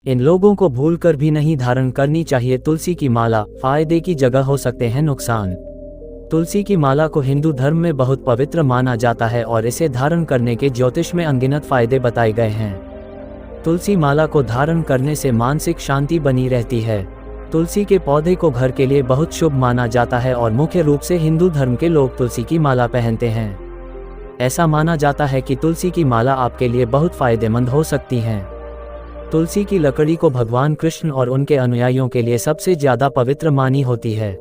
इन लोगों को भूलकर भी नहीं धारण करनी चाहिए तुलसी की माला। फायदे की जगह हो सकते हैं नुकसान। तुलसी की माला को हिंदू धर्म में बहुत पवित्र माना जाता है और इसे धारण करने के ज्योतिष में अनगिनत फायदे बताए गए हैं। तुलसी माला को धारण करने से मानसिक शांति बनी रहती है। तुलसी के पौधे को घर के लिए बहुत शुभ माना जाता है और मुख्य रूप से हिंदू धर्म के लोग तुलसी की माला पहनते हैं। ऐसा माना जाता है कि तुलसी की माला आपके लिए बहुत फायदेमंद हो सकती है। तुलसी की लकड़ी को भगवान कृष्ण और उनके अनुयायियों के लिए सबसे ज्यादा पवित्र मानी होती है।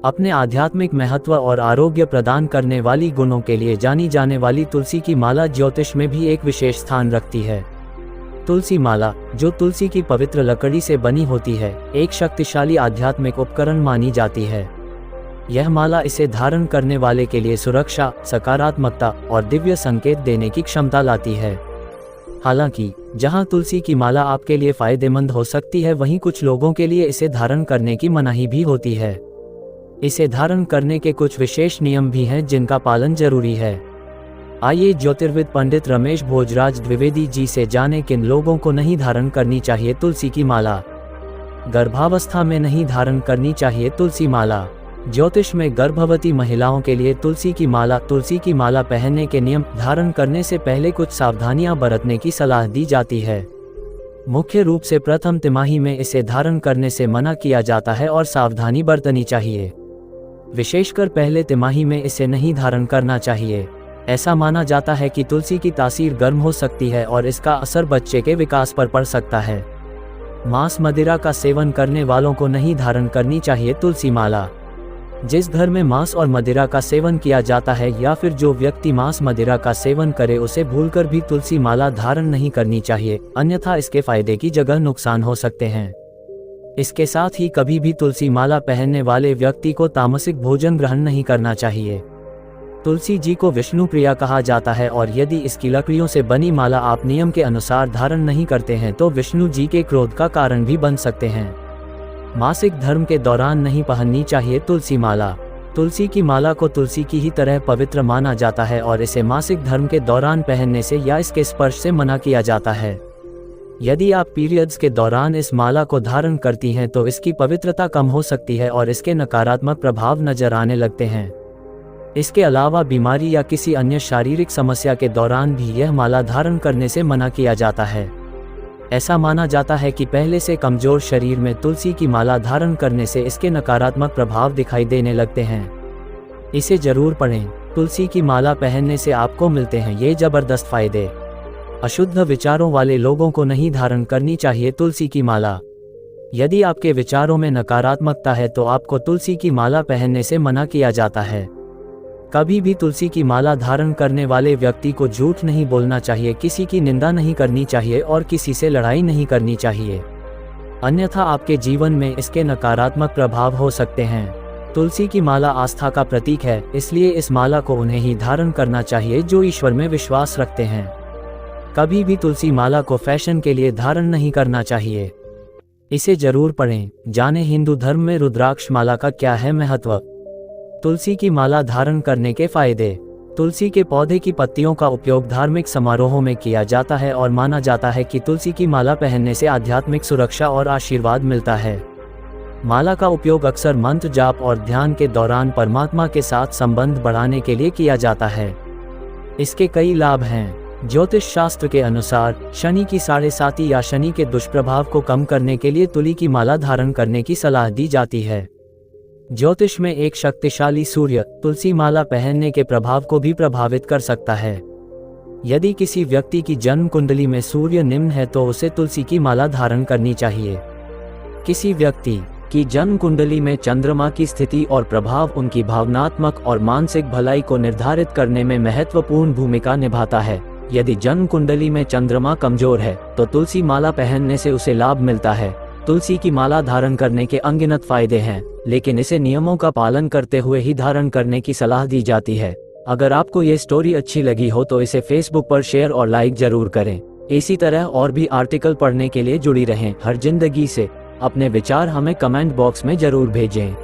अपने आध्यात्मिक महत्व और आरोग्य प्रदान करने वाली गुणों के लिए जानी जाने वाली तुलसी की माला ज्योतिष में भी एक विशेष स्थान रखती है। तुलसी माला, जो तुलसी की पवित्र लकड़ी से बनी होती है, एक शक्तिशाली आध्यात्मिक उपकरण मानी जाती है। यह माला इसे धारण करने वाले के लिए सुरक्षा, सकारात्मकता और दिव्य संकेत देने की क्षमता लाती है। हालांकि जहां तुलसी की माला आपके लिए फायदेमंद हो सकती है, वहीं कुछ लोगों के लिए इसे धारण करने की मनाही भी होती है। इसे धारण करने के कुछ विशेष नियम भी हैं जिनका पालन जरूरी है। आइए ज्योतिर्विद पंडित रमेश भोजराज द्विवेदी जी से जानें किन लोगों को नहीं धारण करनी चाहिए तुलसी की माला। गर्भावस्था में नहीं धारण करनी चाहिए तुलसी माला। ज्योतिष में गर्भवती महिलाओं के लिए तुलसी की माला पहनने के नियम। धारण करने से पहले कुछ सावधानियां बरतने की सलाह दी जाती है। मुख्य रूप से प्रथम तिमाही में इसे धारण करने से मना किया जाता है और सावधानी बरतनी चाहिए। विशेषकर पहले तिमाही में इसे नहीं धारण करना चाहिए। ऐसा माना जाता है कि तुलसी की तासीर गर्म हो सकती है और इसका असर बच्चे के विकास पर पड़ सकता है। मांस मदिरा का सेवन करने वालों को नहीं धारण करनी चाहिए तुलसी माला। जिस घर में मांस और मदिरा का सेवन किया जाता है या फिर जो व्यक्ति मांस मदिरा का सेवन करे, उसे भूलकर भी तुलसी माला धारण नहीं करनी चाहिए, अन्यथा इसके फायदे की जगह नुकसान हो सकते हैं। इसके साथ ही कभी भी तुलसी माला पहनने वाले व्यक्ति को तामसिक भोजन ग्रहण नहीं करना चाहिए। तुलसी जी को विष्णु प्रिया कहा जाता है और यदि इसकी लकड़ियों से बनी माला आप नियम के अनुसार धारण नहीं करते हैं तो विष्णु जी के क्रोध का कारण भी बन सकते हैं। मासिक धर्म के दौरान नहीं पहननी चाहिए तुलसी माला। तुलसी की माला को तुलसी की ही तरह पवित्र माना जाता है और इसे मासिक धर्म के दौरान पहनने से या इसके स्पर्श से मना किया जाता है। यदि आप पीरियड्स के दौरान इस माला को धारण करती हैं तो इसकी पवित्रता कम हो सकती है और इसके नकारात्मक प्रभाव नजर आने लगते हैं। इसके अलावा बीमारी या किसी अन्य शारीरिक समस्या के दौरान भी यह माला धारण करने से मना किया जाता है। ऐसा माना जाता है कि पहले से कमजोर शरीर में तुलसी की माला धारण करने से इसके नकारात्मक प्रभाव दिखाई देने लगते हैं। इसे जरूर पढ़ें। तुलसी की माला पहनने से आपको मिलते हैं ये जबरदस्त फायदे। अशुद्ध विचारों वाले लोगों को नहीं धारण करनी चाहिए तुलसी की माला। यदि आपके विचारों में नकारात्मकता है तो आपको तुलसी की माला पहनने से मना किया जाता है। कभी भी तुलसी की माला धारण करने वाले व्यक्ति को झूठ नहीं बोलना चाहिए, किसी की निंदा नहीं करनी चाहिए और किसी से लड़ाई नहीं करनी चाहिए, अन्यथा आपके जीवन में इसके नकारात्मक प्रभाव हो सकते हैं। तुलसी की माला आस्था का प्रतीक है, इसलिए इस माला को उन्हें ही धारण करना चाहिए जो ईश्वर में विश्वास रखते हैं। कभी भी तुलसी माला को फैशन के लिए धारण नहीं करना चाहिए। इसे जरूर पढ़ें। जानें हिंदू धर्म में रुद्राक्ष माला का क्या है महत्व। तुलसी की माला धारण करने के फायदे। तुलसी के पौधे की पत्तियों का उपयोग धार्मिक समारोहों में किया जाता है और माना जाता है कि तुलसी की माला पहनने से आध्यात्मिक सुरक्षा और आशीर्वाद मिलता है। माला का उपयोग अक्सर मंत्र जाप और ध्यान के दौरान परमात्मा के साथ संबंध बढ़ाने के लिए किया जाता है। इसके कई लाभ हैं। ज्योतिष शास्त्र के अनुसार शनि की 7.5 या शनि के दुष्प्रभाव को कम करने के लिए तुलसी की माला धारण करने की सलाह दी जाती है। ज्योतिष में एक शक्तिशाली सूर्य तुलसी माला पहनने के प्रभाव को भी प्रभावित कर सकता है। यदि किसी व्यक्ति की जन्म कुंडली में सूर्य निम्न है तो उसे तुलसी की माला धारण करनी चाहिए। किसी व्यक्ति की जन्म कुंडली में चंद्रमा की स्थिति और प्रभाव उनकी भावनात्मक और मानसिक भलाई को निर्धारित करने में महत्वपूर्ण भूमिका निभाता है। यदि जन्म कुंडली में चंद्रमा कमजोर है तो तुलसी माला पहनने से उसे लाभ मिलता है। तुलसी की माला धारण करने के अनगिनत फायदे हैं, लेकिन इसे नियमों का पालन करते हुए ही धारण करने की सलाह दी जाती है। अगर आपको ये स्टोरी अच्छी लगी हो तो इसे फेसबुक पर शेयर और लाइक जरूर करें। इसी तरह और भी आर्टिकल पढ़ने के लिए जुड़ी रहें। हर जिंदगी से अपने विचार हमें कमेंट बॉक्स में जरूर भेजें।